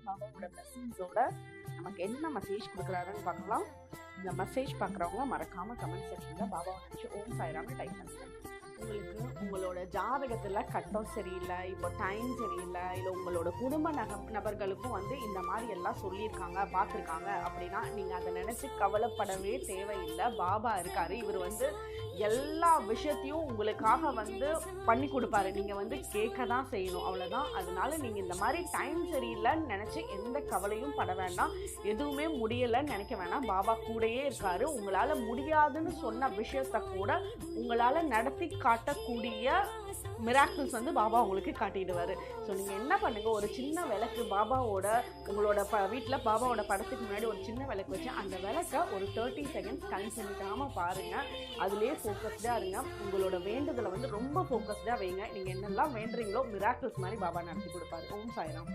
பாபாவோட பிளஸிங்ஸோட நமக்கு என்ன மெசேஜ் கொடுக்குறாருன்னு பார்க்கலாம். இந்த மெசேஜ் பார்க்குறவங்க மறக்காம கமெண்ட் செக்ஷனில் பாபாவை நினச்சி ஓம் சாய்ராம்னு டைப் பண்ணுங்க. உங்களுக்கு உங்களோட ஜாதகத்தில் கட்டம் சரியில்லை, இப்போ டைம் சரியில்லை, இல்லை உங்களோட குடும்ப நபர்களுக்கும் இந்த மாதிரி எல்லாம் சொல்லியிருக்காங்க பார்த்துருக்காங்க அப்படின்னா நீங்கள் அதை நினச்சி கவலைப்படவே தேவையில்லை. பாபா இருக்கார். இவர் எல்லா விஷயத்தையும் உங்களுக்காக பண்ணி கொடுப்பாரு. நீங்கள் கேட்க தான் செய்யணும், அவ்வளோதான். அதனால நீங்கள் இந்த மாதிரி டைம் சரியில்லைன்னு நினச்சி எந்த கவலையும் பட வேண்டாம். எதுவுமே முடியலைன்னு நினைக்க வேண்டாம். பாபா கூடயே இருக்காரு. உங்களால் முடியாதுன்னு சொன்ன விஷயத்த கூட உங்களால் நடத்தி காட்டக்கூடிய மிராக்கிள்ஸ் பாபா உங்களுக்கு காட்டிடுவார். ஸோ நீங்கள் என்ன பண்ணுங்கள், ஒரு சின்ன விளக்கு பாபாவோட உங்களோட வீட்டில் பாபாவோட படத்துக்கு முன்னாடி ஒரு சின்ன விளக்கு வச்சு அந்த விளக்கை ஒரு 30 செகண்ட்ஸ் டைம் பண்ணிக்காமல் பாருங்கள். அதுலேயே ஃபோக்கஸ்டாக இருங்க. உங்களோட வேண்டுதலை ரொம்ப ஃபோக்கஸ்டாக வைங்க. நீங்கள் என்னெல்லாம் வேண்டுறீங்களோ மிராக்கிள்ஸ் மாதிரி பாபா நடத்தி கொடுப்பாரு. ஓம் சாய்ராம்.